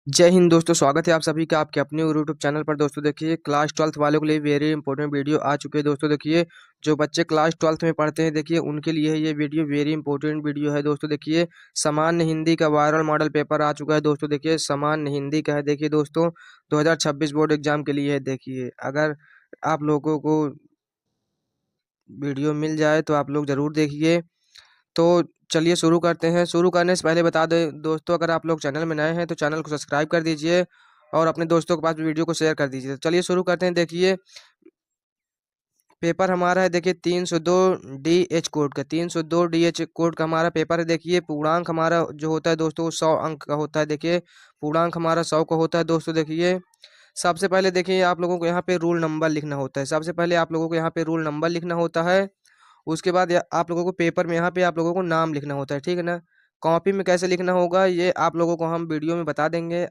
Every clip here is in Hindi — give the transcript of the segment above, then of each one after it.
जय हिंद दोस्तों, स्वागत है आप सभी का आपके अपने यूट्यूब चैनल पर। दोस्तों देखिए, क्लास 12th वालों के लिए वेरी इंपॉर्टेंट वीडियो आ चुके हैं। दोस्तों देखिए, जो बच्चे क्लास 12th में पढ़ते हैं, देखिए उनके लिए ये वीडियो वेरी इंपॉर्टेंट वीडियो है। दोस्तों देखिए, सामान्य हिंदी का वायरल मॉडल पेपर आ चुका है। दोस्तों देखिए, सामान्य हिंदी का है। देखिए दोस्तों, 2026 बोर्ड एग्जाम के लिए है। देखिए, अगर आप लोगों को वीडियो मिल जाए तो आप लोग जरूर देखिए। तो चलिए शुरू करते हैं। शुरू करने से पहले बता दें दोस्तों, अगर आप लोग चैनल में नए हैं तो चैनल को सब्सक्राइब कर दीजिए और अपने दोस्तों के पास भी वीडियो को शेयर कर दीजिए। तो चलिए शुरू करते हैं। देखिए, पेपर हमारा है। देखिए 302 DH कोड का, 302 DH कोड का हमारा पेपर है। देखिए, पूर्णांक हमारा जो होता है दोस्तों, 100 अंक का होता है। देखिए, पूर्णांक हमारा 100 का होता है। दोस्तों देखिए, सबसे पहले देखिए आप लोगों को यहाँ पे रूल नंबर लिखना होता है। सबसे पहले आप लोगों को यहाँ पे रूल नंबर लिखना होता है। उसके बाद आप लोगों को पेपर में यहाँ पे आप लोगों को नाम लिखना होता है, ठीक है ना। कॉपी में कैसे लिखना होगा ये आप लोगों को हम वीडियो में बता देंगे।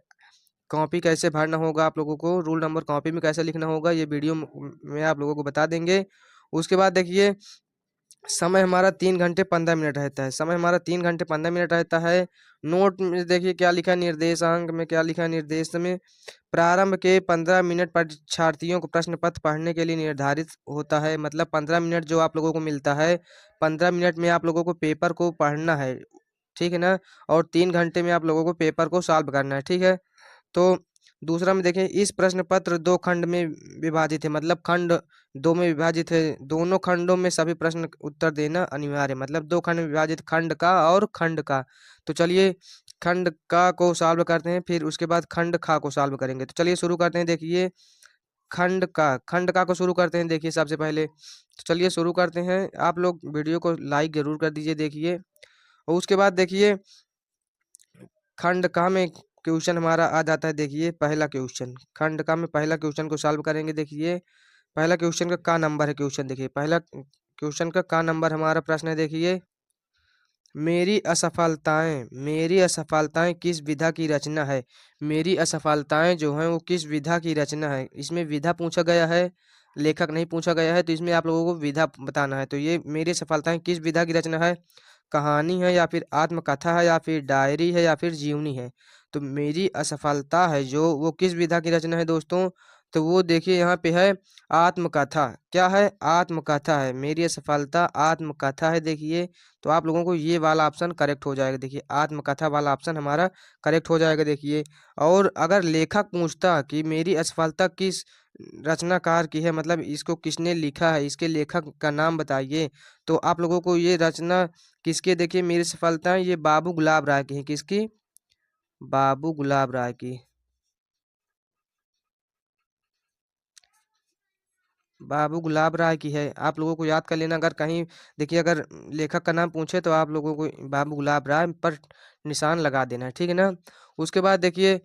कॉपी कैसे भरना होगा, आप लोगों को रूल नंबर कॉपी में कैसे लिखना होगा, ये वीडियो में आप लोगों को बता देंगे। उसके बाद देखिए, समय हमारा 3 घंटे 15 मिनट रहता है। समय हमारा 3 घंटे 15 मिनट रहता है। नोट में देखिए क्या लिखा है, निर्देशांक में क्या लिखा है, निर्देश में प्रारंभ के 15 मिनट परीक्षार्थियों को प्रश्न पत्र पढ़ने के लिए निर्धारित होता है। मतलब 15 मिनट जो आप लोगों को मिलता है, 15 मिनट में आप लोगों को पेपर को पढ़ना है, ठीक है ना। और 3 घंटे में आप लोगों को पेपर को सॉल्व करना है, ठीक है। तो दूसरा में देखें, इस प्रश्न पत्र 2 खंड में विभाजित है। मतलब खंड 2 में विभाजित है। दोनों खंडों में सभी प्रश्न उत्तर देना अनिवार्य है। मतलब 2 खंड में विभाजित, खंड का और खंड का। तो चलिए खंड का को सॉल्व करते हैं, फिर उसके बाद खंड खा को सॉल्व करेंगे। तो चलिए शुरू करते हैं। देखिए, खंड का को शुरू करते हैं। देखिए सबसे पहले तो चलिए शुरू करते हैं। आप लोग वीडियो को लाइक जरूर कर दीजिए। देखिए, और उसके बाद देखिए, खंड का में क्वेश्चन हमारा आ जाता है। देखिए पहला क्वेश्चन, खंड का में पहला क्वेश्चन को सॉल्व करेंगे। देखिए पहला क्वेश्चन का नंबर है क्वेश्चन। देखिए पहला क्वेश्चन का नंबर हमारा प्रश्न है। देखिए, मेरी असफलताएं किस विधा की रचना है। मेरी असफलताएं जो हैं वो किस विधा की रचना है। इसमें विधा पूछा गया है, लेखक नहीं पूछा गया है। तो इसमें आप लोगों को विधा बताना है। तो ये मेरी असफलताएं किस विधा की रचना है, कहानी है या फिर आत्मकथा है या फिर डायरी है या फिर जीवनी है। तो मेरी असफलता है जो वो किस विधा की रचना है दोस्तों, तो वो देखिए यहाँ पे है आत्मकथा। क्या है, आत्मकथा है। मेरी असफलता आत्मकथा है। देखिए, तो आप लोगों को ये वाला ऑप्शन करेक्ट हो जाएगा। देखिए आत्मकथा वाला ऑप्शन हमारा करेक्ट हो जाएगा। देखिए, और अगर लेखक पूछता कि मेरी असफलता किस रचनाकार की है, मतलब इसको किसने लिखा है, इसके लेखक का नाम बताइए, तो आप लोगों को ये रचना किसके, देखिए मेरी सफलता ये बाबू गुलाब राय की है। किसकी, बाबू गुलाब राय की। बाबू गुलाब राय की है। आप लोगों को याद कर लेना। अगर कहीं देखिए अगर लेखक का नाम पूछे तो आप लोगों को बाबू गुलाब राय पर निशान लगा देना है, ठीक है ना। उसके बाद देखिए,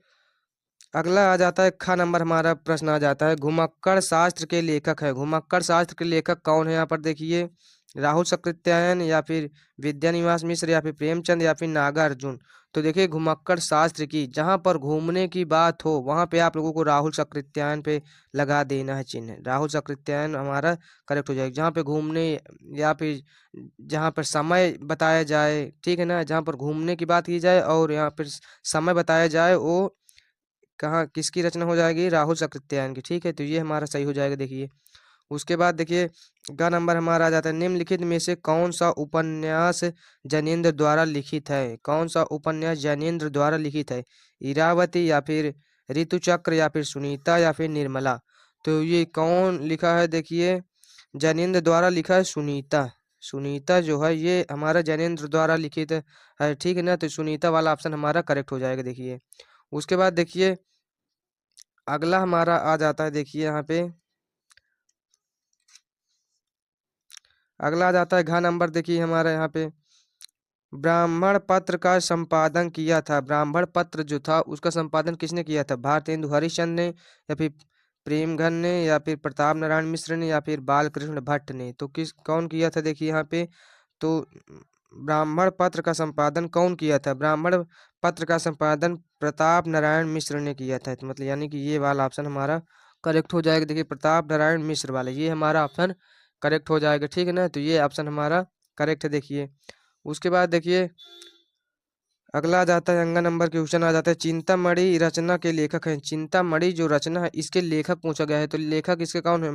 अगला आ जाता है खा नंबर हमारा प्रश्न आ जाता है, घुमक्कड़ शास्त्र के लेखक है। घुमक्कड़ शास्त्र के लेखक कौन है। यहाँ पर देखिए, राहुल सकृत्यायन या फिर विद्यानिवास मिश्र या फिर प्रेमचंद या फिर नागार्जुन। तो देखिए घुमक्कड़ शास्त्र की, जहाँ पर घूमने की बात हो वहाँ पे आप लोगों को राहुल सकृत्यायन पे लगा देना है चिन्ह। राहुल सकृत्यायन हमारा करेक्ट हो जाएगा। जहाँ पे घूमने या फिर जहाँ पर समय बताया जाए, ठीक है ना, जहाँ पर घूमने की बात की जाए और यहाँ पर समय बताया जाए, वो कहाँ किसकी रचना हो जाएगी, राहुल सकृत्यायन की, ठीक है। तो ये हमारा सही हो जाएगा। देखिए, उसके बाद देखिए, ग नंबर हमारा आ जाता है, निम्नलिखित में से कौन सा उपन्यास जैनेन्द्र द्वारा लिखित है। कौन सा उपन्यास जैनेन्द्र द्वारा लिखित है, इरावती या फिर ऋतुचक्र या फिर सुनीता या फिर निर्मला। तो ये कौन लिखा है, देखिए जैनेन्द्र द्वारा लिखा है सुनीता। सुनीता जो है ये हमारा जैनेन्द्र द्वारा लिखित है, ठीक है ना। तो सुनीता वाला ऑप्शन हमारा करेक्ट हो जाएगा। देखिए, उसके बाद देखिए, अगला हमारा आ जाता है। देखिए यहाँ पे अगला आ जाता है घ नंबर। देखिए हमारा यहाँ पे ब्राह्मण पत्र का संपादन किया था। ब्राह्मण पत्र जो था उसका संपादन किसने किया था, भारतेंदु हरिश्चंद्र ने या फिर प्रेमघन ने या फिर प्रताप नारायण मिश्र ने या फिर बालकृष्ण भट्ट ने। तो किस कौन किया था, देखिए यहाँ पे तो ब्राह्मण पत्र का संपादन कौन किया था, ब्राह्मण पत्र का संपादन प्रताप नारायण मिश्र ने किया था। तो मतलब यानी कि ये वाला ऑप्शन हमारा करेक्ट हो जाएगा। देखिए प्रताप नारायण मिश्र वाला ये हमारा ऑप्शन करेक्ट हो जाएगा, ठीक है ना। तो ये ऑप्शन हमारा करेक्ट है। देखिए, उसके बाद देखिए, अगला आ जाता है अंगा नंबर क्वेश्चन आ जाता है, चिंतामणि रचना के लेखक हैं। चिंतामणि जो रचना है इसके लेखक पूछा गया है, तो लेखक इसके कौन है?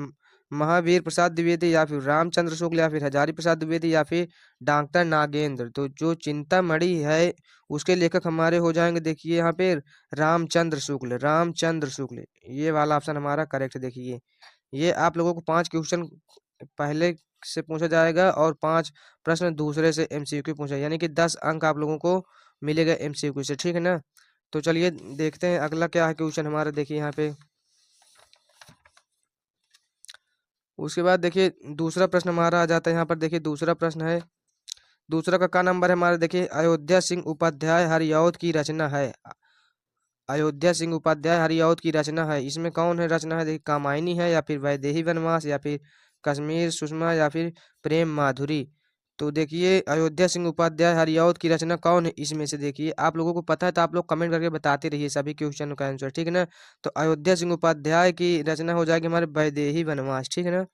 महावीर प्रसाद द्विवेदी या फिर रामचंद्र शुक्ल या फिर हजारी प्रसाद द्विवेदी या फिर डॉक्टर नागेंद्र। तो जो चिंतामणि है उसके लेखक हमारे हो जाएंगे देखिए यहाँ पे रामचंद्र शुक्ल, रामचंद्र शुक्ल। ये वाला ऑप्शन हमारा करेक्ट देखिए। ये आप लोगों को 5 क्वेश्चन पहले से पूछा जाएगा और 5 प्रश्न दूसरे से एमसीक्यू पूछा, यानी कि 10 अंक आप लोगों को मिलेगा एमसीक्यू से, ठीक है ना। तो चलिए देखते हैं अगला क्या है क्वेश्चन हमारा, देखिए यहाँ पे। उसके बाद देखिए दूसरा प्रश्न हमारा आ जाता है यहाँ पर, देखिए दूसरा प्रश्न है, दूसरा का नंबर है हमारा, देखिए अयोध्या सिंह उपाध्याय हरिऔध की रचना है। अयोध्या सिंह उपाध्याय हरिऔध की रचना है, इसमें कौन है रचना है? देखिए कामायनी है या फिर वैदेही वनवास या फिर कश्मीर सुषमा या फिर प्रेम माधुरी। तो देखिए अयोध्या सिंह उपाध्याय हरिऔध की रचना कौन है इसमें से? देखिए आप लोगों को पता है तो आप लोग कमेंट करके बताते रहिए सभी क्वेश्चन का आंसर, ठीक है ना। तो अयोध्या सिंह उपाध्याय की रचना हो जाएगी हमारे वैदेही वनवास, ठीक है ना,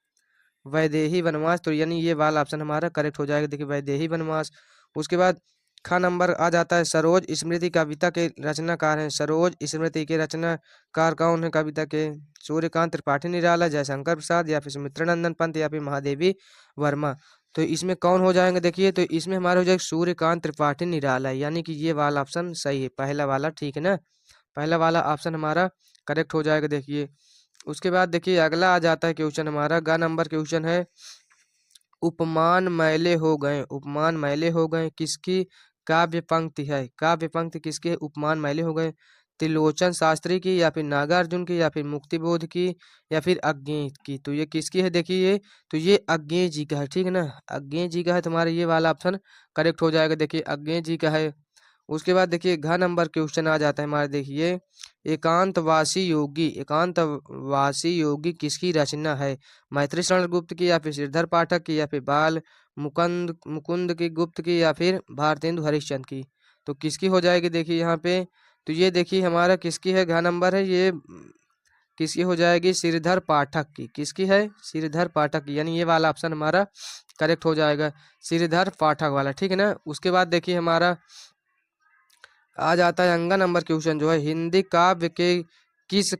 वैदेही वनवास। तो यानी ये वाला ऑप्शन हमारा करेक्ट हो जाएगा, देखिए वैदेही वनवास। उसके बाद नंबर आ जाता है, सरोज स्मृति कविता के रचनाकार हैं। सरोज स्मृति के रचनाकार कौन है कविता के? सूर्यकांत त्रिपाठी निराला, जयशंकर प्रसाद या फिर सुमित्रानंदन पंत या फिर महादेवी वर्मा। तो इसमें कौन हो जाएंगे? देखिए तो इसमें हमारा हो जाएगा सूर्यकांत त्रिपाठी निराला, यानी कि ये वाला ऑप्शन सही है, पहला वाला, ठीक है ना। पहला वाला ऑप्शन हमारा करेक्ट हो जाएगा देखिए। उसके बाद देखिए अगला आ जाता है क्वेश्चन हमारा, नंबर क्वेश्चन है, उपमान मैले हो गए। उपमान मैले हो गए किसकी काव्य पंक्ति है? काव्य पंक्ति किसकी है? उपमान मैले हो गए, त्रिलोचन शास्त्री की या फिर नागार्जुन की या फिर मुक्तिबोध की या फिर अज्ञेय की। तो ये किसकी है? देखिए तो ये अज्ञेय जी का है, ठीक है ना, अज्ञेय जी का है, तुम्हारा ये वाला ऑप्शन करेक्ट हो जाएगा, देखिए अज्ञेय जी का है। उसके बाद देखिए नंबर क्वेश्चन आ जाता है हमारे, देखिए एकांतवासी योगी, एकांतवासी योगी किसकी रचना है? मैत्री शरण गुप्त की या फिर श्रीधर पाठक की या फिर बाल मुकुंद मुकुंद की गुप्त की या फिर भारतेंदु हरिश्चंद्र की। तो किसकी हो जाएगी देखिए यहाँ पे? तो ये देखिए हमारा किसकी है, नंबर है ये, किसकी हो जाएगी? श्रीधर पाठक की। किसकी है? श्रीधर पाठक की, यानी ये वाला ऑप्शन हमारा करेक्ट हो जाएगा, श्रीधर पाठक वाला, ठीक है ना। उसके बाद देखिए हमारा आ जाता है अंगा नंबर क्वेश्चन जो है, हिंदी काव्य के किस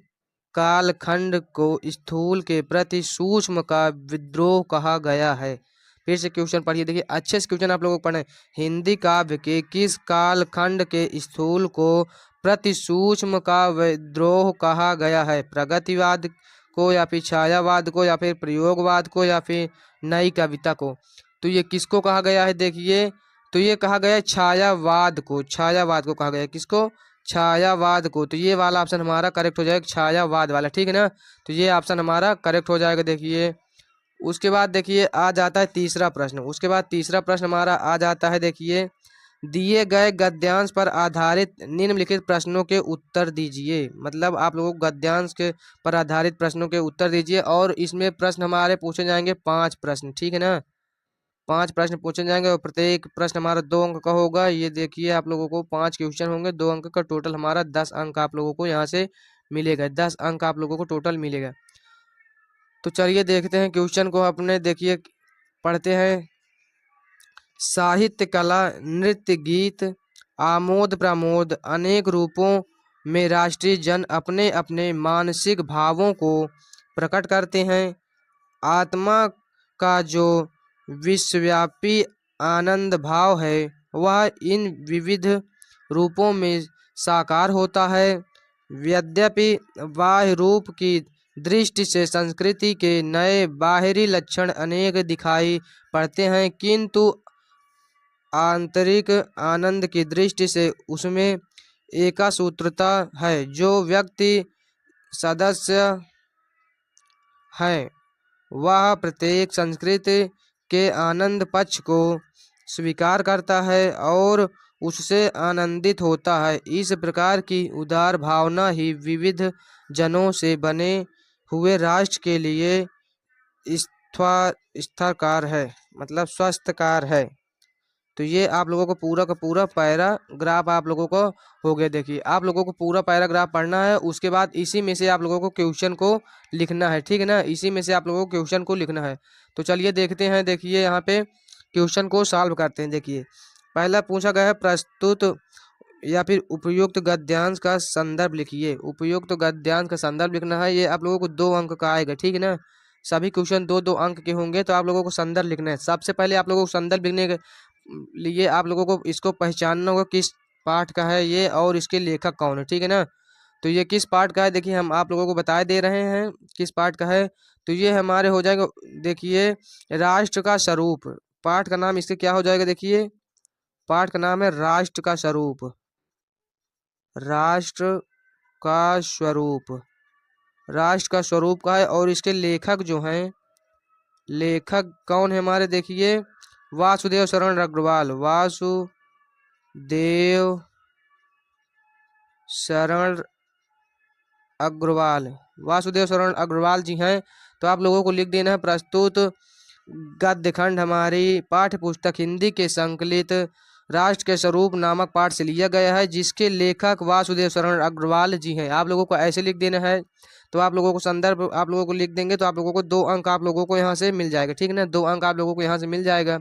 कालखंड को स्थूल के प्रति सूक्ष्म का विद्रोह कहा गया है? फिर से क्वेश्चन पढ़िए, देखिए अच्छे से क्वेश्चन आप लोगों को पढ़े। हिंदी काव्य के किस कालखंड के स्थूल को प्रति सूक्ष्म का विद्रोह कहा गया है? प्रगतिवाद को या फिर छायावाद को या फिर प्रयोगवाद को या फिर नई कविता को। तो ये किसको कहा गया है? देखिए तो ये कहा गया है छायावाद को, छायावाद को कहा गया है, किसको? छायावाद को। तो ये वाला ऑप्शन हमारा करेक्ट हो जाएगा, छायावाद वाला, ठीक है ना। तो ये ऑप्शन हमारा करेक्ट हो जाएगा देखिए। उसके बाद देखिए आ जाता है तीसरा प्रश्न, उसके बाद तीसरा प्रश्न हमारा आ जाता है, देखिए दिए गए गद्यांश पर आधारित निम्नलिखित प्रश्नों के उत्तर दीजिए। मतलब आप लोगों को गद्यांश के पर आधारित प्रश्नों के उत्तर दीजिए, और इसमें प्रश्न हमारे पूछे जाएंगे 5 प्रश्न, ठीक है ना। 5 प्रश्न पूछे जाएंगे और प्रत्येक प्रश्न हमारा 2 अंक का होगा। ये देखिए आप लोगों को 5 क्वेश्चन होंगे, 2 अंक का, टोटल हमारा 10 अंक आप लोगों को यहाँ से मिलेगा, 10 अंक आप लोगों को टोटल मिलेगा। तो चलिए देखते हैं क्वेश्चन को अपने, देखिए पढ़ते हैं। साहित्य कला नृत्य गीत आमोद प्रमोद अनेक रूपों में राष्ट्रीय जन अपने अपने मानसिक भावों को प्रकट करते हैं। आत्मा का जो विश्वव्यापी आनंद भाव है वह इन विविध रूपों में साकार होता है। यद्यपि बाह्य रूप की दृष्टि से संस्कृति के नए बाहरी लक्षण अनेक दिखाई पड़ते हैं, किंतु आंतरिक आनंद की दृष्टि से उसमें एकासूत्रता है। जो व्यक्ति सदस्य है वह प्रत्येक संस्कृति के आनंद पक्ष को स्वीकार करता है और उससे आनंदित होता है। इस प्रकार की उदार भावना ही विविध जनों से बने हुए राष्ट्र के लिए स्थिरकार है, मतलब स्वस्थकार है। तो ये आप लोगों को पूरा का पूरा पैराग्राफ आप लोगों को हो गया। देखिए आप लोगों को पूरा पैराग्राफ पढ़ना है, उसके बाद इसी में से आप लोगों को क्वेश्चन को लिखना है, ठीक है ना, इसी में से आप लोगों को क्वेश्चन को लिखना है। तो चलिए देखते हैं, देखिए यहाँ पे क्वेश्चन को सॉल्व करते हैं। देखिए पहला पूछा गया है, प्रस्तुत या फिर उपयुक्त गद्यांश का संदर्भ लिखिए। उपयुक्त गद्यांश का संदर्भ लिखना है। ये आप लोगों को 2 अंक का आएगा, ठीक है ना। सभी क्वेश्चन 2-2 अंक के होंगे, तो आप लोगों को संदर्भ लिखना है। सबसे पहले आप लोगों को संदर्भ लिखने के लिए आप लोगों को इसको पहचानना होगा किस पाठ का है ये और इसके लेखक कौन है, ठीक है ना। तो ये किस पाठ का है, देखिए हम आप लोगों को बता दे रहे हैं किस पाठ का है। तो ये हमारे हो जाएगा, देखिए, राष्ट्र का स्वरूप। पाठ का नाम इसके क्या हो जाएगा, देखिए पाठ का नाम है राष्ट्र का स्वरूप। राष्ट्र का स्वरूप, राष्ट्र का स्वरूप का है। और इसके लेखक जो हैं, लेखक कौन है हमारे, देखिए वासुदेव शरण अग्रवाल। वासुदेव शरण अग्रवाल, वासुदेव शरण अग्रवाल जी हैं। तो आप लोगों को लिख देना है प्रस्तुत गद्य खंड हमारी पाठ्य पुस्तक हिंदी के संकलित राष्ट्र के स्वरूप नामक पाठ से लिया गया है, जिसके लेखक वासुदेव शरण अग्रवाल जी हैं। आप लोगों को ऐसे लिख देना है। तो आप लोगों को संदर्भ आप लोगों को लिख देंगे तो आप लोगों को 2 अंक आप लोगों को यहाँ से मिल जाएगा, ठीक है ना। 2 अंक आप लोगों को यहाँ से मिल जाएगा।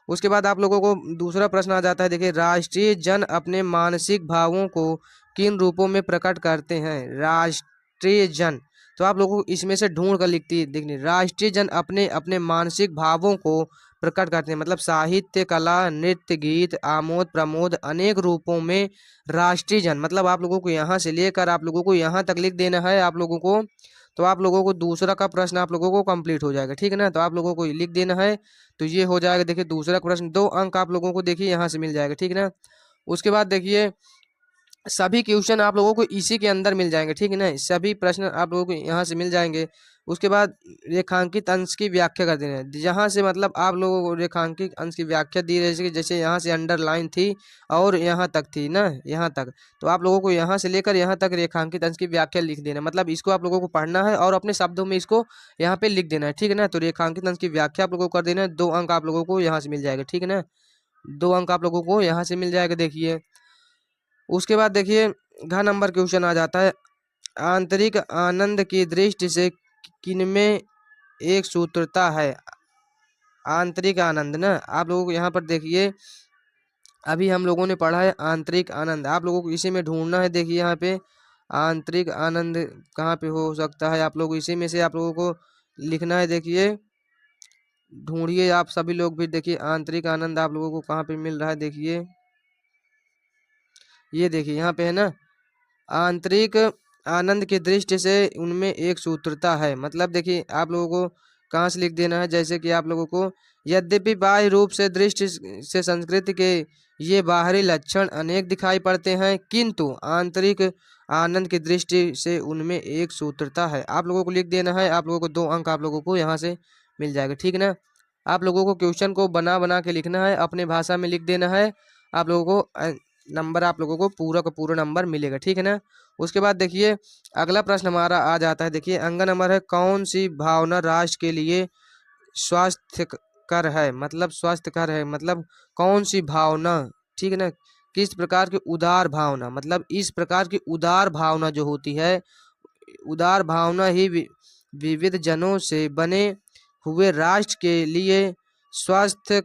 उसके बाद आप लोगों को दूसरा प्रश्न आ जाता है, देखिए राष्ट्रीय जन अपने मानसिक भावों को किन रूपों में प्रकट करते हैं। राष्ट्रीय जन, तो आप लोगों को इसमें से ढूंढ कर लिखती देखनी, राष्ट्रीय जन अपने अपने मानसिक भावों को प्रकट करते हैं। मतलब साहित्य, कला, नृत्य, गीत, आमोद प्रमोद अनेक रूपों में राष्ट्रीय जन, मतलब आप लोगों को यहाँ से लेकर आप लोगों को यहाँ तक लिख देना है आप लोगों को। तो आप लोगों को दूसरा का प्रश्न आप लोगों को कंप्लीट हो जाएगा, ठीक है ना। तो आप लोगों को लिख देना है। तो ये हो जाएगा, देखिए दूसरा प्रश्न 2 अंक आप लोगों को देखिए यहाँ से मिल जाएगा, ठीक है ना। उसके बाद देखिए सभी क्वेश्चन आप लोगों को इसी के अंदर मिल जाएंगे, ठीक है ना। सभी प्रश्न आप लोगों को यहाँ से मिल जाएंगे। उसके बाद रेखांकित अंश की व्याख्या कर देना है। जहाँ से मतलब आप लोगों को रेखांकित अंश की व्याख्या दी रही, जैसे यहाँ से अंडरलाइन थी और यहाँ तक थी ना, यहाँ तक। तो आप लोगों को यहाँ से लेकर यहाँ तक रेखांकित अंश की व्याख्या लिख देना, मतलब इसको आप लोगों को पढ़ना है और अपने शब्दों में इसको यहाँ पे लिख देना है, ठीक है ना। तो रेखांकित अंश की व्याख्या आप लोगों को कर देना है। 2 अंक आप लोगों को यहाँ से मिल जाएगा, ठीक है ना। 2 अंक आप लोगों को यहाँ से मिल जाएगा, देखिए। उसके बाद देखिए घ नंबर क्वेश्चन आ जाता है, आंतरिक आनंद की दृष्टि से किनमें एक सूत्रता है। आंतरिक आनंद ना, आप लोगों को यहाँ पर देखिए अभी हम लोगों ने पढ़ा है आंतरिक आनंद, आप लोगों को इसी में ढूंढना है। देखिए यहाँ पे आंतरिक आनंद कहाँ पे हो सकता है, आप लोग इसी में से आप लोगों को लिखना है। देखिए ढूंढिए आप सभी लोग भी, देखिए आंतरिक आनंद आप लोगों को कहाँ पे मिल रहा है। देखिए ये देखिए यहाँ पे है ना, आंतरिक आनंद की दृष्टि से उनमें एक सूत्रता है। मतलब देखिए आप लोगों को कहाँ से लिख देना है, जैसे कि आप लोगों को यद्यपि बाह्य रूप से दृष्टि से संस्कृति के ये बाहरी लक्षण अनेक दिखाई पड़ते हैं, किंतु आंतरिक आनंद की दृष्टि से उनमें एक सूत्रता है। आप लोगों को लिख देना है। आप लोगों को 2 अंक आप लोगों को यहाँ से मिल जाएगा, ठीक है ना। आप लोगों को क्वेश्चन को बना बना के लिखना है, अपने भाषा में लिख देना है। आप लोगों को नंबर आप लोगों को पूरा का पूरा नंबर मिलेगा, ठीक है ना। उसके बाद देखिए अगला प्रश्न हमारा आ जाता है, देखिए अंक नंबर है, कौन सी भावना राष्ट्र के लिए स्वास्थ्यकर है। मतलब स्वास्थ्यकर है मतलब कौन सी भावना, ठीक है ना। किस प्रकार की उदार भावना, मतलब इस प्रकार की उदार भावना जो होती है, उदार भावना ही विविध जनों से बने हुए राष्ट्र के लिए स्वास्थ्य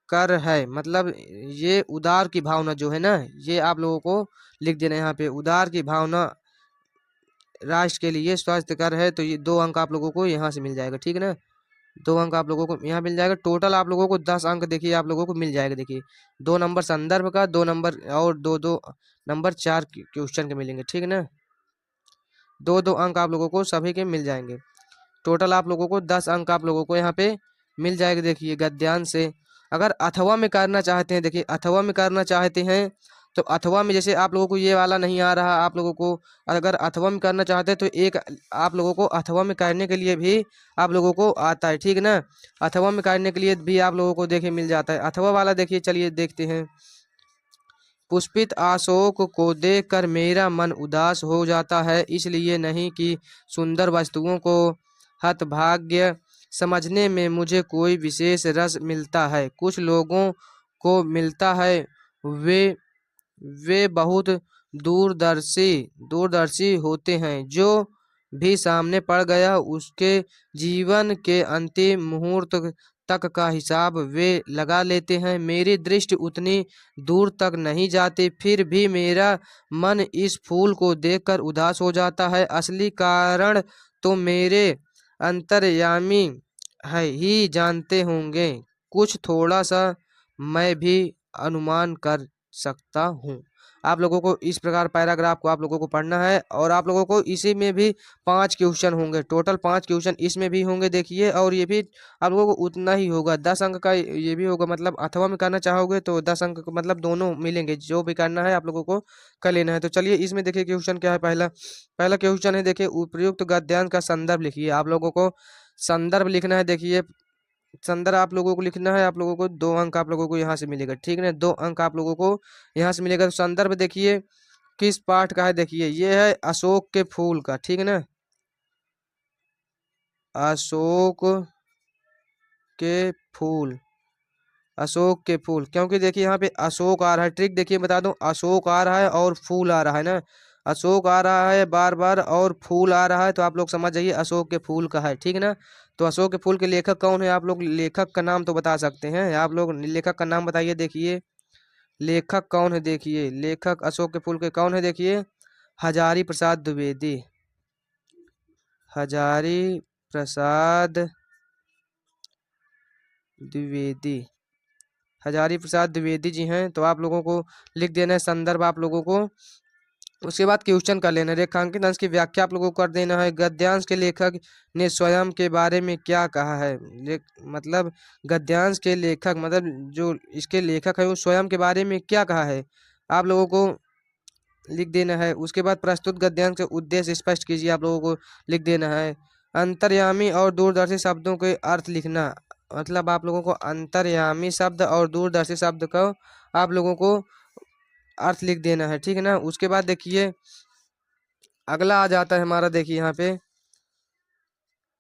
कर है। मतलब ये उदार की भावना जो है ना, ये आप लोगों को लिख देना है यहाँ पे, उदार की भावना राष्ट्र के लिए स्वास्थ्य कर है। तो ये 2 अंक आप लोगों को यहाँ से मिल जाएगा, ठीक है ना। 2 अंक आप लोगों को यहाँ मिल जाएगा। टोटल आप लोगों को 10 अंक देखिए आप लोगों को मिल जाएगा। देखिए 2 नंबर संदर्भ का, 2 नंबर और 2-2 नंबर 4 क्वेश्चन के मिलेंगे, ठीक है ना। 2-2 अंक आप लोगों को सभी के मिल जाएंगे। टोटल आप लोगों को 10 अंक आप लोगों को यहाँ पे मिल जाएगा। देखिए गद्यांश से अगर अथवा में करना चाहते हैं, देखिए अथवा में करना चाहते हैं तो अथवा में जैसे आप लोगों को ये वाला नहीं आ रहा, आप लोगों को अगर अथवा में करना चाहते हैं तो एक आप लोगों को अथवा में करने के लिए भी आप लोगों को आता है, ठीक है ना। अथवा में करने के लिए भी आप लोगों को देखिए मिल जाता है अथवा वाला। देखिए चलिए देखते हैं, पुष्पित अशोक को देखकर मेरा मन उदास हो जाता है, इसलिए नहीं कि सुंदर वस्तुओं को हतभाग्य समझने में मुझे कोई विशेष रस मिलता है। कुछ लोगों को मिलता है, वे बहुत दूरदर्शी होते हैं। जो भी सामने पड़ गया उसके जीवन के अंतिम मुहूर्त तक का हिसाब वे लगा लेते हैं। मेरी दृष्टि उतनी दूर तक नहीं जाती, फिर भी मेरा मन इस फूल को देखकर उदास हो जाता है। असली कारण तो मेरे अंतर्यामी है ही जानते होंगे, कुछ थोड़ा सा मैं भी अनुमान कर सकता हूँ। आप लोगों को इस प्रकार पैराग्राफ को आप लोगों को पढ़ना है और आप लोगों को इसी में भी 5 क्वेश्चन होंगे, टोटल 5 क्वेश्चन इसमें भी होंगे देखिए। और ये भी आप लोगों को उतना ही होगा, 10 अंक का ये भी होगा। मतलब अथवा में करना चाहोगे तो 10 अंक मतलब दोनों मिलेंगे, जो भी करना है आप लोगों को कर लेना है। तो चलिए इसमें देखिए क्वेश्चन क्या है। पहला पहला क्वेश्चन है देखिए, उपयुक्त गद्यांश का संदर्भ लिखिए। आप लोगों को संदर्भ लिखना है। देखिए संदर्भ आप लोगों को लिखना है, आप लोगों को 2 अंक आप लोगों को यहाँ से मिलेगा, ठीक है ना। 2 अंक आप लोगों को यहाँ से मिलेगा। तो संदर्भ देखिए किस पाठ का है, देखिए ये है अशोक के फूल का, ठीक है ना, अशोक के फूल, अशोक के फूल। क्योंकि देखिए यहाँ पे अशोक आ रहा है, ट्रिक देखिए बता दूं, अशोक आ रहा है और फूल आ रहा है ना, अशोक आ रहा है बार बार और फूल आ रहा है, तो आप लोग समझ जाइए अशोक के फूल का है, ठीक है ना। तो अशोक के फूल के लेखक कौन है, आप लोग लेखक का नाम तो बता सकते हैं, आप लोग लेखक का नाम बताइए। देखिए लेखक कौन है, देखिए लेखक अशोक के फूल के कौन है, देखिए हजारी प्रसाद द्विवेदी, हजारी प्रसाद द्विवेदी, हजारी प्रसाद द्विवेदी जी हैं। तो आप लोगों को लिख देना है संदर्भ आप लोगों को। उसके बाद क्वेश्चन कर लेना, रेखांकित अंश की व्याख्या आप लोगों को कर देना है। गद्यांश के लेखक ने स्वयं के बारे में क्या कहा है, मतलब गद्यांश के लेखक मतलब जो इसके लेखक है वो स्वयं के बारे में क्या कहा है, आप लोगों को लिख देना है। उसके बाद प्रस्तुत गद्यांश के उद्देश्य स्पष्ट कीजिए, आप लोगों को लिख देना है। अंतर्यामी और दूरदर्शी शब्दों के अर्थ लिखना, मतलब आप लोगों को अंतर्यामी शब्द और दूरदर्शी शब्द का आप लोगों को अर्थ लिख देना है, ठीक है ना। उसके बाद देखिए अगला आ जाता है हमारा, देखिए यहाँ पे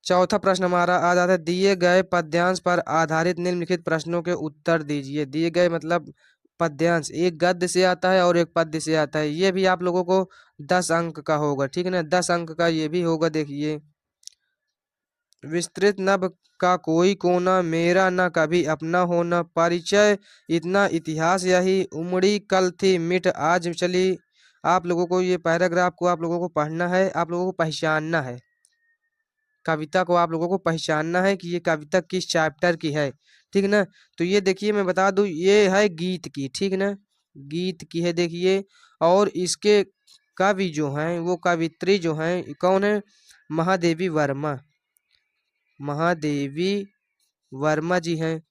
चौथा प्रश्न हमारा आ जाता है, दिए गए पद्यांश पर आधारित निम्नलिखित प्रश्नों के उत्तर दीजिए। दिए गए मतलब पद्यांश एक गद्य से आता है और एक पद्य से आता है, ये भी आप लोगों को 10 अंक का होगा, ठीक है ना, 10 अंक का ये भी होगा। देखिए विस्तृत नभ का कोई कोना, मेरा न कभी अपना होना, परिचय इतना इतिहास यही, उमड़ी कल थी मिट आज चली। आप लोगों को ये पैराग्राफ को आप लोगों को पढ़ना है, आप लोगों को पहचानना है, कविता को आप लोगों को पहचानना है कि ये कविता किस चैप्टर की है, ठीक है ना। तो ये देखिए मैं बता दूं ये है गीत की, ठीक है ना, गीत की है देखिए। और इसके कवि जो हैं वो कवित्री जो हैं कौन है, महादेवी वर्मा, महादेवी वर्मा जी हैं,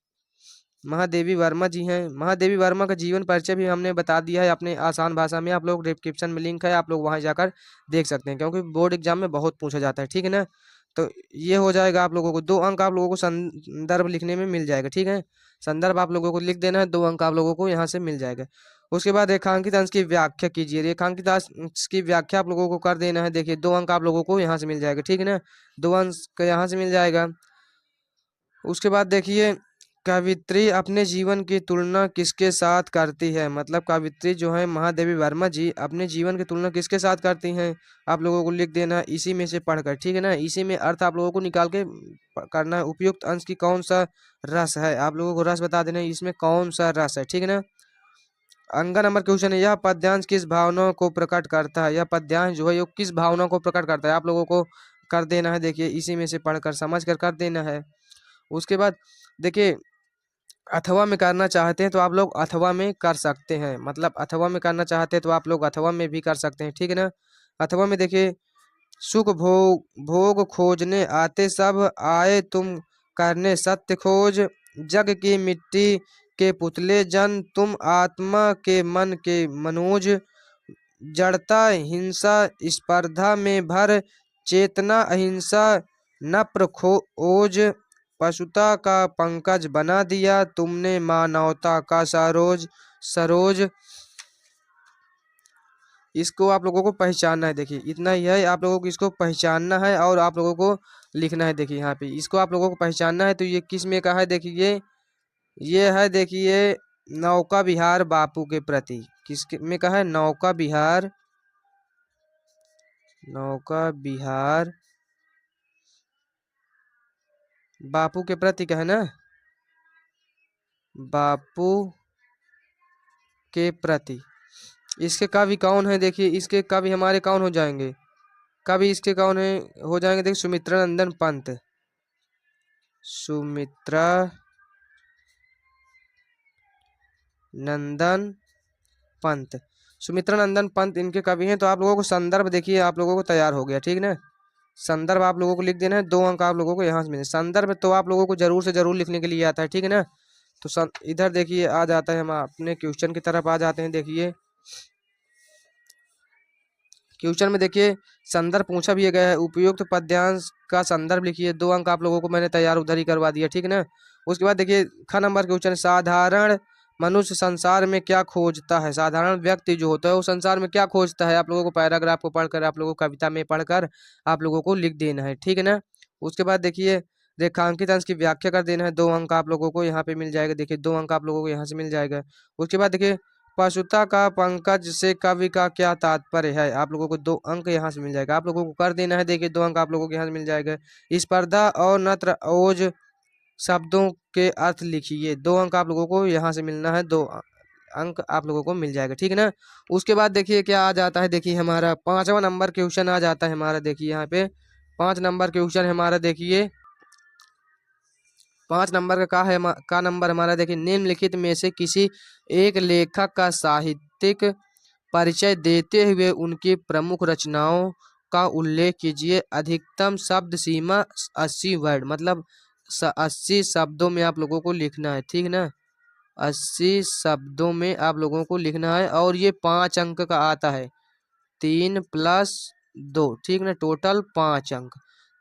महादेवी वर्मा जी हैं। महादेवी वर्मा का जीवन परिचय भी हमने बता दिया है अपने आसान भाषा में, आप लोग डिस्क्रिप्शन में लिंक है, आप लोग वहां जाकर देख सकते हैं, क्योंकि बोर्ड एग्जाम में बहुत पूछा जाता है, ठीक है ना। तो ये हो जाएगा, आप लोगों को 2 अंक आप लोगों को संदर्भ लिखने में मिल जाएगा, ठीक है। संदर्भ आप लोगों को लिख देना है, 2 अंक आप लोगों को यहाँ से मिल जाएगा। उसके बाद रेखांकित अंश की व्याख्या कीजिए, रेखांकित अंश की व्याख्या आप लोगों को कर देना है। देखिए 2 अंक आप लोगों को यहाँ से मिल जाएगा, ठीक है ना, 2 अंक यहाँ से मिल जाएगा। उसके बाद देखिए कवित्री अपने जीवन की तुलना किसके साथ करती है, मतलब कवित्री जो है महादेवी वर्मा जी अपने जीवन की तुलना किसके साथ करती हैं, आप लोगों को लिख देना इसी में से पढ़कर, ठीक है ना। इसी में अर्थ आप लोगों को निकाल के करना है। उपयुक्त अंश की कौन सा रस है, आप लोगों को रस बता देना है, इसमें कौन सा रस है, ठीक है ना। अंगा नंबर क्वेश्चन है, यह पद्यांश किस भावना को प्रकट करता है, यह पद्यांश जो है ये किस भावना को प्रकट करता है, आप लोगों को कर देना है। देखिए इसी में से पढ़कर समझ कर देना है। उसके बाद देखिए अथवा में करना चाहते हैं तो आप लोग अथवा में कर सकते हैं, मतलब अथवा में करना चाहते हैं तो आप लोग अथवा में भी कर सकते हैं, ठीक है ना। अथवा में देखिए सुख भोग भोग खोजने आते सब आए तुम करने सत्य खोज, जग की मिट्टी के पुतले जन तुम आत्मा के मन के मनोज, जड़ता हिंसा स्पर्धा में भर चेतना अहिंसा नप्र खोज, पशुता का पंकज बना दिया तुमने मानवता का सरोज सरोज। इसको आप लोगों को पहचानना है, देखिए इतना ही है, आप लोगों को इसको पहचानना है और आप लोगों को लिखना है। देखिए यहाँ पे इसको आप लोगों को पहचानना है, तो ये किस में का है, देखिए ये है, देखिए नौका विहार बापू के प्रति, किस में का है, नौका विहार, नौका विहार बापू के प्रति का है ना, बापू के प्रति। इसके कवि कौन है? देखिए इसके कवि हमारे कौन हो जाएंगे? कवि इसके कौन है हो जाएंगे? देखिए सुमित्रा नंदन पंत। सुमित्रा नंदन पंत। सुमित्रा नंदन पंत इनके कवि हैं। तो आप लोगों को संदर्भ देखिए आप लोगों को तैयार हो गया, ठीक ना। संदर्भ आप लोगों को लिख देना है, 2 अंक आप लोगों को यहाँ से मिले। संदर्भ तो आप लोगों को जरूर से जरूर लिखने के लिए आता है, ठीक है ना। तो इधर देखिए आ जाता है, हम अपने क्वेश्चन की तरफ आ जाते हैं। देखिए क्वेश्चन में देखिए संदर्भ पूछा भी गया है, उपयुक्त पद्यांश का संदर्भ लिखिए। 2 अंक आप लोगों को मैंने तैयार उधर ही करवा दिया, ठीक है ना। उसके बाद देखिए ख नंबर क्वेश्चन, साधारण मनुष्य संसार में क्या खोजता है? साधारण व्यक्ति जो होता है वो संसार में क्या खोजता है? आप लोगों को पैराग्राफ को पढ़कर, आप लोगों को कविता में पढ़कर आप लोगों को लिख देना है, ठीक है ना। उसके बाद देखिए रेखांकित अंश की व्याख्या कर देना है। 2 अंक आप लोगों को यहाँ पे मिल जाएगा। देखिए 2 अंक आप लोगों को यहाँ से मिल जाएगा। उसके बाद देखिए पशुता का पंकज से कवि का क्या तात्पर्य है? आप लोगों को 2 अंक यहाँ से मिल जाएगा। आप लोगों को कर देना है। देखिए 2 अंक आप लोगों को यहाँ से मिल जाएगा। स्पर्धा और नत्र ओज शब्दों के अर्थ लिखिए। 2 अंक आप लोगों को यहाँ से मिलना है। 2 अंक आप लोगों को मिल जाएगा, ठीक है ना। उसके बाद देखिए क्या आ जाता है, देखिए हमारा 5वां नंबर क्वेश्चन आ जाता है हमारा। देखिए यहाँ पे 5 नंबर क्वेश्चन है हमारा। देखिए 5 नंबर का नंबर हमारा। देखिए निम्नलिखित में से किसी एक लेखक का साहित्यिक परिचय देते हुए उनकी प्रमुख रचनाओं का उल्लेख कीजिए। अधिकतम शब्द सीमा 80 वर्ड, मतलब 80 शब्दों में आप लोगों को लिखना है, ठीक ना। 80 शब्दों में आप लोगों को लिखना है और ये 5 अंक का आता है। 3 + 2, ठीक ना, टोटल 5 अंक।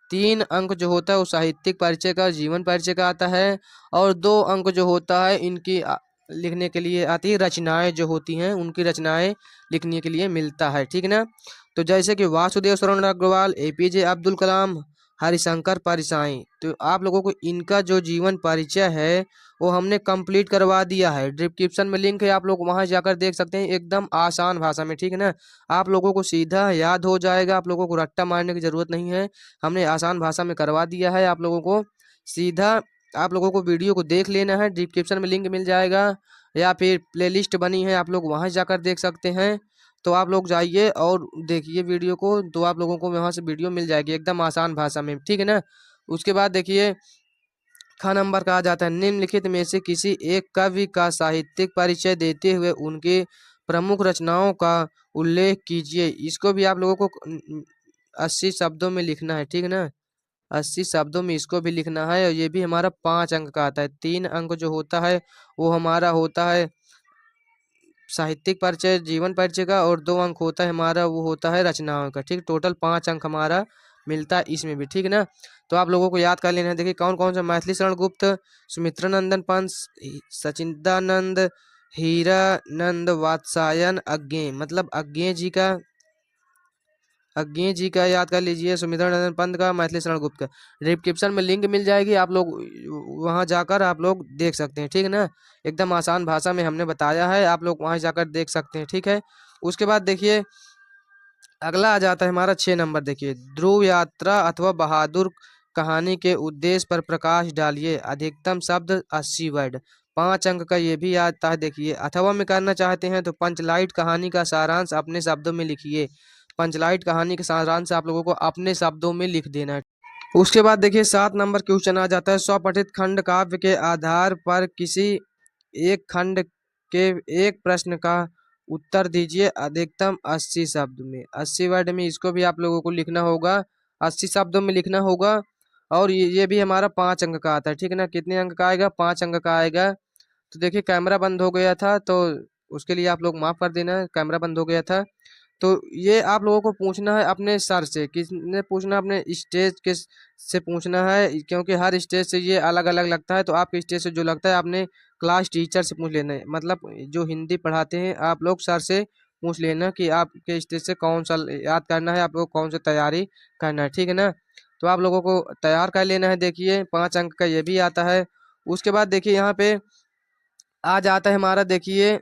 3 अंक जो होता है वो साहित्यिक परिचय का, जीवन परिचय का आता है। और 2 अंक जो होता है इनकी लिखने के लिए आती है, रचनाएं जो होती हैं उनकी रचनाएं लिखने के लिए मिलता है, ठीक ना। तो जैसे कि वासुदेव शरण अग्रवाल, एपीजे अब्दुल कलाम, हरिशंकर परसाई, तो आप लोगों को इनका जो जीवन परिचय है वो हमने कंप्लीट करवा दिया है। डिस्क्रिप्शन में लिंक है, आप लोग वहां जाकर देख सकते हैं, एकदम आसान भाषा में, ठीक है ना। आप लोगों को सीधा याद हो जाएगा, आप लोगों को रट्टा मारने की जरूरत नहीं है। हमने आसान भाषा में करवा दिया है। आप लोगों को सीधा आप लोगों को वीडियो को देख लेना है। डिस्क्रिप्शन में लिंक मिल जाएगा या फिर प्लेलिस्ट बनी है, आप लोग वहां जाकर देख सकते हैं। तो आप लोग जाइए और देखिए वीडियो को, तो आप लोगों को वहां से वीडियो मिल जाएगी एकदम आसान भाषा में, ठीक है ना। उसके बाद देखिए ख नंबर का आ जाता है, निम्नलिखित में से किसी एक कवि का साहित्यिक परिचय देते हुए उनके प्रमुख रचनाओं का उल्लेख कीजिए। इसको भी आप लोगों को 80 शब्दों में लिखना है, ठीक है ना। 80 शब्दों में इसको भी लिखना है और ये भी हमारा 5 अंक का आता है। 3 अंक जो होता है वो हमारा होता है साहित्यिक परिचय, जीवन परिचय का, और 2 अंक होता है हमारा वो होता है रचनाओं का, ठीक। टोटल 5 अंक हमारा मिलता है इसमें भी, ठीक है ना। तो आप लोगों को याद कर लेना है। देखिए कौन कौन सा, मैथिली शरण गुप्त, सुमित्रा नंदन पंत, सचिदानंद, हीरानंद वात्स्यायन, अज्ञे, मतलब अज्ञे जी का याद कर लीजिए, सुमित्रा नंदन पंत का, मैथिली शरण गुप्त का। डिस्क्रिप्शन में लिंक मिल जाएगी, आप लोग वहां जाकर आप लोग देख सकते हैं, ठीक है ना। एकदम आसान भाषा में हमने बताया है, आप लोग वहां जाकर देख सकते हैं, ठीक है। उसके बाद देखिए अगला आ जाता है हमारा 6 नंबर। देखिए ध्रुव यात्रा अथवा बहादुर कहानी के उद्देश्य पर प्रकाश डालिए। अधिकतम शब्द 80 वर्ड, 5 अंक का ये भी आता है। देखिए अथवा में करना चाहते हैं तो पंचलाइट कहानी का सारांश अपने शब्दों में लिखिए। पंचलाइट कहानी का सारांश आप लोगों को अपने शब्दों में लिख देना है। उसके बाद देखिए 7 नंबर क्वेश्चन आ जाता है, स्वपठित खंड काव्य के आधार पर किसी एक खंड के एक प्रश्न का उत्तर दीजिए। अधिकतम 80 शब्द में, 80 वर्ड में इसको भी आप लोगों को लिखना होगा, 80 शब्दों में लिखना होगा। और ये भी हमारा 5 अंक का आता है, ठीक है ना। कितने अंक का आएगा? 5 अंक का आएगा। तो देखिए कैमरा बंद हो गया था तो उसके लिए आप लोग माफ कर देना, कैमरा बंद हो गया था। तो ये आप लोगों को पूछना है अपने सर से, किसने पूछना? अपने स्टेज के से पूछना है, क्योंकि हर स्टेज से ये अलग अलग लगता है। तो आपके स्टेज से जो लगता है अपने क्लास टीचर से पूछ लेना है, मतलब जो हिंदी पढ़ाते हैं आप लोग सर से पूछ लेना कि आपके स्टेज से कौन सा याद करना है, आप लोग कौन सी तैयारी करना है, ठीक है ना। तो आप लोगों को तैयार कर लेना है। देखिए 5 अंक का ये भी आता है। उसके बाद देखिए यहाँ पे आ जाता है हमारा, देखिए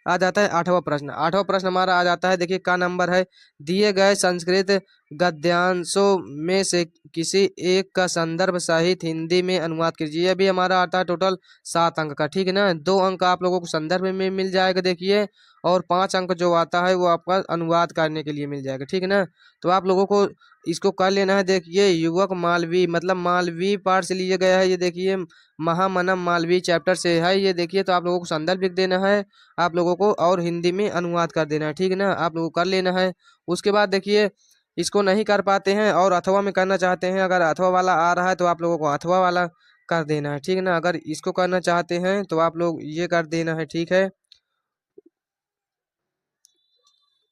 आ जाता है आठवां प्रश्न। आठवां प्रश्न हमारा आ जाता है, देखिए का नंबर है, दिए गए संस्कृत गद्यांशों में से किसी एक का संदर्भ सहित हिंदी में अनुवाद कीजिए। ये भी हमारा आता है टोटल 7 अंक का, ठीक है ना। 2 अंक आप लोगों को संदर्भ में मिल जाएगा देखिए, और 5 अंक जो आता है वो आपका अनुवाद करने के लिए मिल जाएगा, ठीक है ना। तो आप लोगों को इसको कर लेना है। देखिए युवक मालवीय मतलब मालवीय पाठ से लिए गया है, ये देखिए महामनम मालवीय चैप्टर से है ये देखिए। तो आप लोगों को संदर्भ लिख देना है आप लोगों को, और हिंदी में अनुवाद कर देना है, ठीक है ना। आप लोगों को कर लेना है। उसके बाद देखिए इसको नहीं कर पाते हैं और अथवा में करना चाहते हैं, अगर अथवा वाला आ रहा है तो आप लोगों को अथवा वाला कर देना है, ठीक है ना। अगर इसको करना चाहते हैं तो आप लोग ये कर देना है, ठीक है।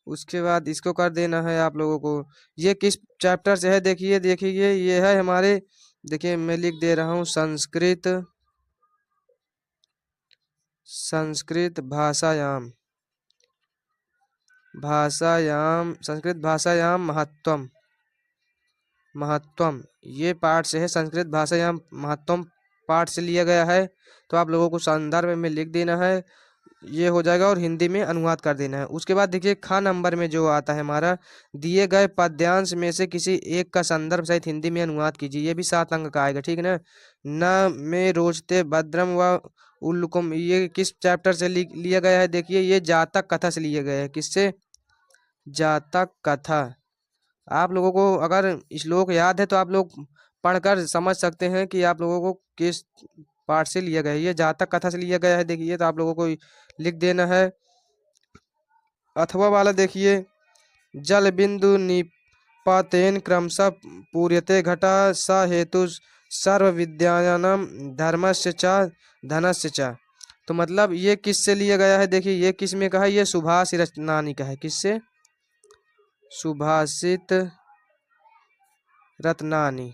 उसके बाद इसको कर देना है आप लोगों को। ये किस चैप्टर से है देखिए, देखिए ये है हमारे, देखिए मैं लिख दे रहा हूँ, संस्कृत, संस्कृत भाषायाम, भाषायाम, संस्कृत भाषायाम महत्वम, महत्वम, ये पाठ से है, संस्कृत भाषायाम महत्वम पाठ से लिया गया है। तो आप लोगों को संदर्भ में लिख देना है, ये हो जाएगा, और हिंदी में अनुवाद कर देना है। उसके बाद देखिए खा नंबर में जो आता है हमारा, दिए गए पद्यांश में से किसी एक का संदर्भ सहित हिंदी में अनुवाद कीजिए। ये भी 7 अंक का आएगा, ठीक है ना। न में रोचते भद्रम व उल्लुकम, ये किस चैप्टर से लिया गया है देखिए, ये जातक कथा से लिया गया है। किससे? जातक कथा। आप लोगों को अगर श्लोक याद है तो आप लोग पढ़कर समझ सकते हैं कि आप लोगों को किस पाठ से लिया गया है। ये जातक कथा से लिया गया है देखिए, तो आप लोगों को लिख देना है। अथवा वाला देखिए, जल बिंदु निपातेन क्रमशः पूर्यते घटा स हेतु सर्व विद्यानाम धर्मस्य च धनस्य च। तो मतलब ये किस से लिया गया है देखिए, ये किस में का है, ये सुभाष रत्नानी का है। किससे? सुभाषित रत्नानी,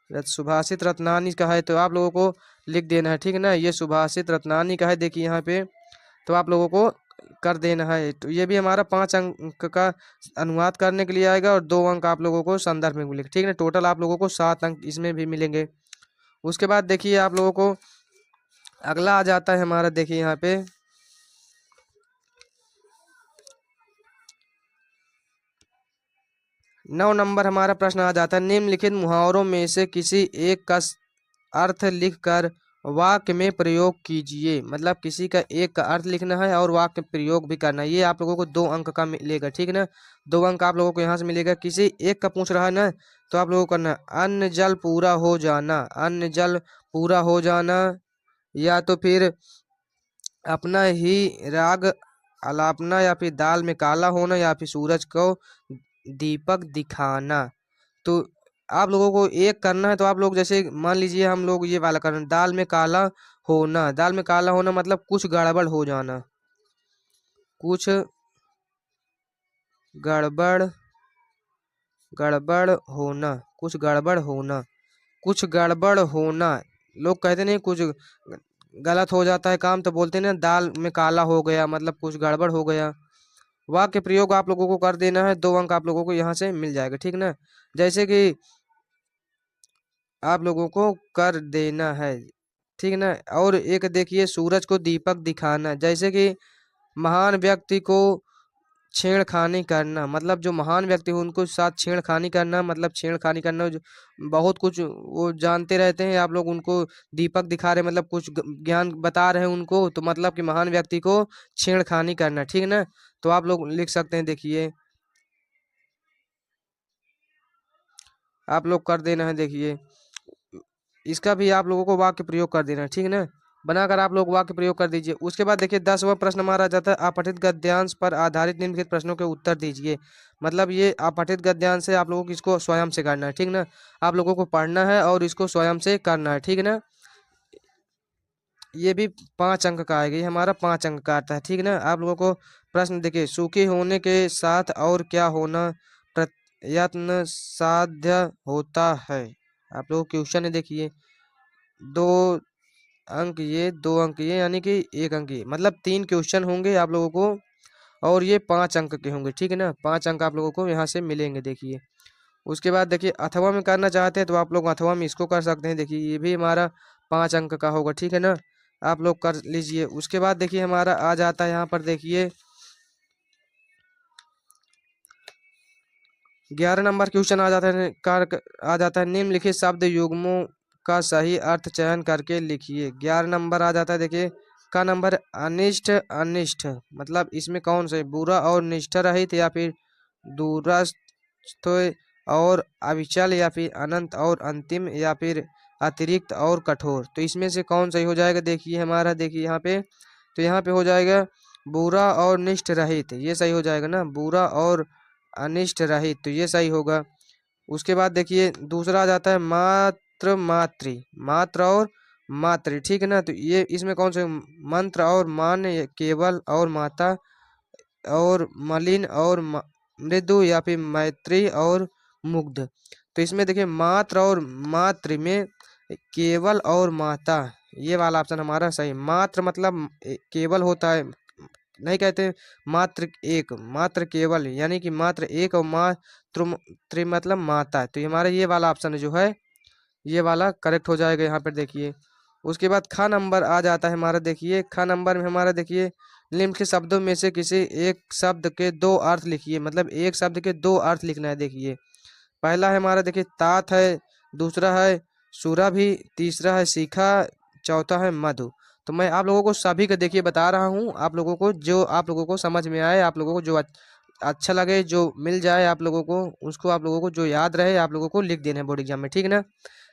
सुभाषित रत्नानी का है। तो आप लोगों को लिख देना है, ठीक है ना। ये सुभाषित रत्नानी का है देखिए यहाँ पे, तो आप लोगों को कर देना है। तो ये भी हमारा 5 अंक का अनुवाद करने के लिए आएगा, और 2 अंक आप लोगों को संदर्भ में मिलेगा, ठीक है ना। टोटल आप लोगों को 7 अंक इसमें भी मिलेंगे। उसके बाद देखिए आप लोगों को अगला आ जाता है हमारा, देखिए यहाँ पे 9 नंबर हमारा प्रश्न आ जाता है, निम्नलिखित मुहावरों में से किसी एक का अर्थ लिखकर वाक्य में प्रयोग कीजिए। मतलब किसी का एक का अर्थ लिखना है और वाक्य प्रयोग भी करना है। ये आप लोगों को 2 अंक का मिलेगा, ठीक है ना। 2 अंक आप लोगों को यहाँ से मिलेगा। किसी एक का पूछ रहा है ना, तो आप लोगों को करना अन्न जल पूरा हो जाना, अन्न जल पूरा हो जाना, या तो फिर अपना ही राग अलापना, या फिर दाल में काला होना, या फिर सूरज को दीपक दिखाना। तो आप लोगों को एक करना है, तो आप लोग जैसे मान लीजिए हम लोग ये वाला करना, दाल में काला होना, दाल में काला होना मतलब कुछ गड़बड़ हो जाना, कुछ गड़बड़, गड़बड़ होना, कुछ गड़बड़ होना, कुछ गड़बड़ होना। लोग कहते नहीं कुछ गलत हो जाता है काम, तो बोलते ना दाल में काला हो गया, मतलब कुछ गड़बड़ हो गया। वाक्य प्रयोग आप लोगों को कर देना है। 2 अंक आप लोगों को यहाँ से मिल जाएगा, ठीक ना। जैसे कि आप लोगों को कर देना है, ठीक ना। और एक देखिए सूरज को दीपक दिखाना, जैसे कि महान व्यक्ति को छेड़खानी करना, मतलब जो महान व्यक्ति हो उनको साथ छेड़खानी करना, मतलब छेड़खानी करना बहुत कुछ वो जानते रहते हैं, आप लोग उनको दीपक दिखा रहे मतलब कुछ ज्ञान बता रहे हैं उनको, तो मतलब कि महान व्यक्ति को छेड़खानी करना, ठीक है ना। तो आप लोग लिख सकते हैं, देखिए आप लोग कर देना है। देखिए इसका भी आप लोगों को वाक्य प्रयोग कर देना है, ठीक है ना। बनाकर आप लोग वाक्य प्रयोग कर दीजिए। उसके बाद देखिए 10वां प्रश्न हमारा आ जाता है, अपठित गद्यांश पर आधारित निम्नलिखित प्रश्नों के उत्तर दीजिए। मतलब ये अपठित गद्यांश से आप लोगों को इसको स्वयं से करना है, ठीक ना। आप लोगों को पढ़ना है और इसको स्वयं से करना है, ठीक है ना। ये भी 5 अंक का आएगा, ये हमारा 5 अंक का आता है, ठीक है ना। आप लोगों को प्रश्न देखिए, सूखी होने के साथ और क्या होना प्रयत्न साध्य होता है। आप लोगों को क्वेश्चन है देखिए, 2 अंक ये, 2 अंक ये, यानी कि 1 अंक ये, मतलब 3 क्वेश्चन होंगे आप लोगों को, और ये 5 अंक के होंगे, ठीक है ना। 5 अंक आप लोगों को यहाँ से मिलेंगे, देखिए। उसके बाद देखिए अथवा में करना चाहते हैं तो आप लोग अथवा में इसको कर सकते हैं, देखिए ये भी हमारा 5 अंक का होगा, ठीक है ना। आप लोग कर लीजिए। उसके बाद देखिए हमारा आ जाता है यहाँ पर देखिए 11 नंबर क्वेश्चन आ जाता है निम्नलिखित शब्द युग्मों का सही अर्थ चयन करके लिखिए। 11 नंबर आ जाता है देखिए का नंबर अनिष्ट अनिष्ट, मतलब इसमें कौन सा बुरा और निष्ठा रहित या फिर दूरस्थ और अविचल या फिर अनंत और अंतिम या फिर अतिरिक्त और कठोर। तो इसमें से कौन सही हो जाएगा देखिए हमारा, देखिए यहाँ पे, तो यहाँ पे हो जाएगा बुरा और निष्ठ रहित, ये सही हो जाएगा ना, बुरा और अनिष्ट रहित, तो ये सही होगा। उसके बाद देखिए दूसरा आ जाता है मात्र मातृ, मात्र और मातृ, ठीक है ना। तो ये इसमें कौन से मंत्र और मान्य, केवल और माता और मलिन और मृदु या फिर मैत्री और मुग्ध। तो इसमें देखिए मात्र और मातृ में केवल और माता, ये वाला ऑप्शन हमारा सही। मात्र मतलब केवल होता है, नहीं कहते मात्र एक, मात्र केवल यानी कि मात्र एक, और मातृ मतलब माता है। तो हमारा ये वाला ऑप्शन जो है ये वाला करेक्ट हो जाएगा यहाँ पर देखिए। उसके बाद ख नंबर आ जाता है हमारा देखिए, ख नंबर में हमारा देखिए निम्नलिखित शब्दों में से किसी एक शब्द के दो अर्थ लिखिए, मतलब एक शब्द के दो अर्थ लिखना है। देखिए पहला है हमारा देखिए तात है, दूसरा है सुरभि, तीसरा है शिखा, चौथा है मधु। तो मैं आप लोगों को सभी का देखिए बता रहा हूँ, आप लोगों को जो आप लोगों को समझ में आए, आप लोगों को जो अच्छा लगे, जो मिल जाए आप लोगों को, उसको आप लोगों को जो याद रहे आप लोगों को लिख देना है बोर्ड एग्जाम में, ठीक है ना।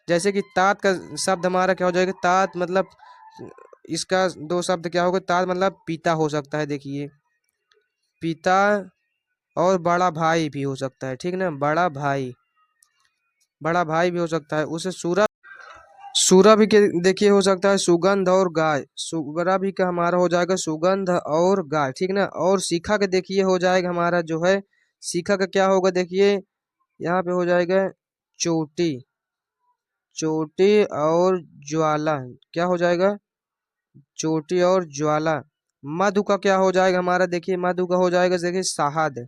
जैसे कि तात का शब्द हमारा क्या हो जाएगा, तात मतलब इसका दो शब्द क्या होगा, तात मतलब पिता हो सकता है देखिए, पिता, और बड़ा भाई भी हो सकता है, ठीक ना, बड़ा भाई, बड़ा भाई भी हो सकता है। उसे सूरज, सूरभ भी के देखिए हो सकता है सुगंध और गाय, सुगरा भी का हमारा हो जाएगा सुगंध और गाय, ठीक ना। और शिखा का देखिए हो जाएगा हमारा जो है, शिखा का क्या होगा देखिए यहाँ पे हो जाएगा चोटी, चोटी और ज्वाला, क्या हो जाएगा चोटी और ज्वाला। मधु का क्या हो जाएगा हमारा देखिए, मधु का हो जाएगा देखिए शहद,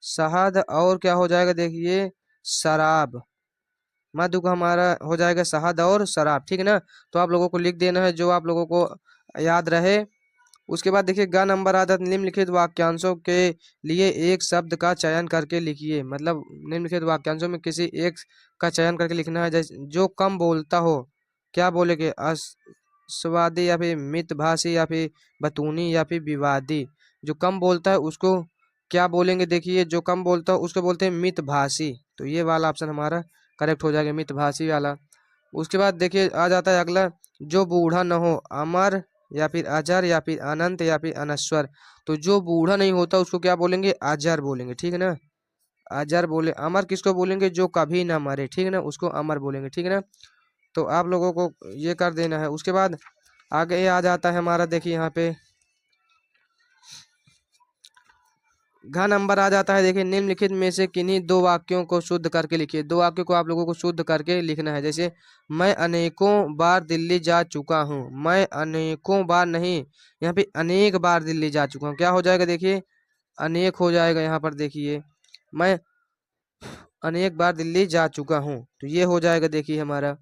शहद, और क्या हो जाएगा देखिए शराब। मधु का हमारा हो जाएगा शहद और शराब, ठीक है ना। तो आप लोगों को लिख देना है जो आप लोगों को याद रहे। उसके बाद देखिए ग नंबर आता है निम्नलिखित वाक्यांशों के लिए एक शब्द का चयन करके लिखिए, मतलब निम्नलिखित वाक्यांशों में किसी एक का चयन करके लिखना है। जैसे जो कम बोलता हो, क्या बोलेंगे, स्वादी या फिर मितभाषी या फिर बतूनी या फिर विवादी। जो कम बोलता है उसको क्या बोलेंगे देखिए, जो कम बोलता है उसको बोलते हैं मितभाषी। तो ये वाला ऑप्शन हमारा करेक्ट हो जाएगा, मितभाषी वाला। उसके बाद देखिए आ जाता है अगला, जो बूढ़ा न हो, अमर या फिर अजर या फिर अनंत या फिर अनश्वर। तो जो बूढ़ा नहीं होता उसको क्या बोलेंगे, अजर बोलेंगे, ठीक है ना, अजर बोले। अमर किसको बोलेंगे, जो कभी ना मरे, ठीक है ना, उसको अमर बोलेंगे, ठीक है ना। तो आप लोगों को ये कर देना है। उसके बाद आगे आ जाता है हमारा देखिए यहाँ पे घ नंबर आ जाता है देखिए निम्नलिखित में से किन्हीं दो वाक्यों को शुद्ध करके लिखिए। दो वाक्यों को आप लोगों को शुद्ध करके लिखना है। जैसे मैं अनेकों बार दिल्ली जा चुका हूँ, मैं अनेकों बार नहीं, यहाँ पे अनेक बार दिल्ली जा चुका हूँ, क्या हो जाएगा देखिए अनेक हो जाएगा यहाँ पर देखिए, मैं अनेक बार दिल्ली जा चुका हूँ, तो ये हो जाएगा देखिए हमारा।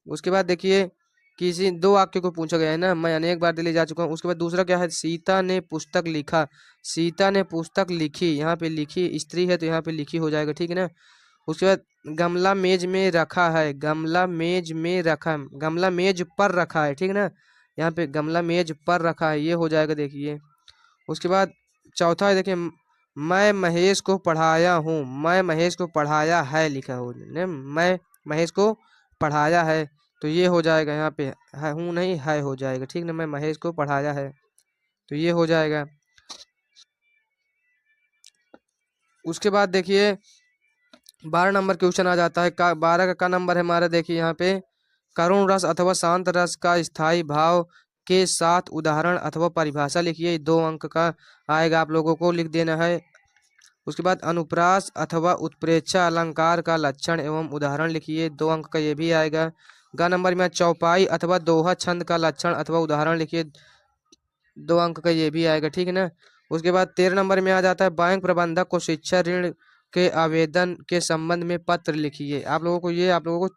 उसके बाद देखिए किसी दो वाक्य को पूछा गया है ना, मैं अनेक बार दिल्ली जा चुका हूँ। उसके बाद दूसरा क्या है, सीता ने पुस्तक लिखा, सीता ने पुस्तक लिखी, यहाँ पे लिखी स्त्री है तो यहाँ पे लिखी हो जाएगा, ठीक है ना। उसके बाद गमला मेज में रखा है, गमला मेज में रखा, गमला मेज पर रखा है, ठीक है ना, यहाँ पे गमला मेज पर रखा है, ये हो जाएगा देखिए। उसके बाद चौथा है देखिए मैं महेश को पढ़ाया हूँ, मैं महेश को पढ़ाया है लिखा हो, मैं महेश को पढ़ाया है, तो ये हो जाएगा यहाँ पे है हूँ नहीं है हो जाएगा, ठीक ना, मैं महेश को पढ़ाया है, तो ये हो जाएगा। उसके बाद देखिए 12 नंबर क्वेश्चन आ जाता है, का 12 का नंबर है हमारा देखिए यहाँ पे करुण रस अथवा शांत रस का स्थायी भाव के साथ उदाहरण अथवा परिभाषा लिखिए, 2 अंक का आएगा, आप लोगों को लिख देना है। उसके बाद अनुप्रास अथवा उत्प्रेक्षा अलंकार का लक्षण एवं उदाहरण लिखिए, 2 अंक का ये भी आएगा। ग नंबर में चौपाई अथवा दोहा छंद का लक्षण अथवा उदाहरण लिखिए, 2 अंक का ये भी आएगा, ठीक है ना। उसके बाद 13 नंबर में आ जाता है बैंक प्रबंधक को शिक्षा ऋण के आवेदन के संबंध में पत्र लिखिए। आप लोगों को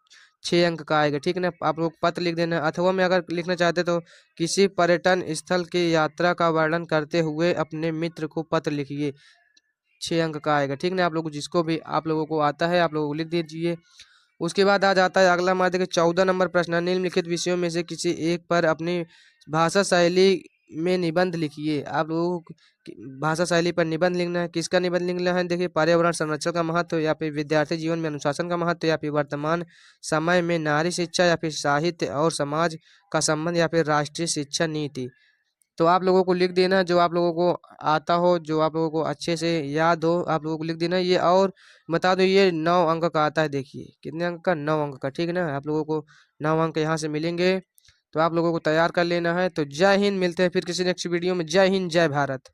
6 अंक का आएगा, ठीक है ना। आप लोग पत्र लिख देना, अथवा में अगर लिखना चाहते तो किसी पर्यटन स्थल की यात्रा का वर्णन करते हुए अपने मित्र को पत्र लिखिए, 6 अंक का आएगा, ठीक ना। आप लोग को जिसको भी आप लोगों को आता है आप लोगों को लिख दीजिए। उसके बाद आ जाता है अगला हमारा, देखिए 14 नंबर प्रश्न, निम्नलिखित विषयों में से किसी एक पर अपनी भाषा शैली में निबंध लिखिए। आप लोगों को भाषा शैली पर निबंध लिखना है। किसका निबंध लिखना है, देखिए पर्यावरण संरक्षण का महत्व, या फिर विद्यार्थी जीवन में अनुशासन का महत्व, या फिर वर्तमान समय में नारी शिक्षा, या फिर साहित्य और समाज का संबंध, या फिर राष्ट्रीय शिक्षा नीति। तो आप लोगों को लिख देना जो आप लोगों को आता हो, जो आप लोगों को अच्छे से याद हो, आप लोगों को लिख देना ये। और बता दो ये 9 अंक का आता है, देखिए कितने अंक का, 9 अंक का, ठीक है ना। आप लोगों को 9 अंक यहाँ से मिलेंगे, तो आप लोगों को तैयार कर लेना है। तो जय हिंद, मिलते हैं फिर किसी नेक्स्ट वीडियो में। जय हिंद, जय भारत।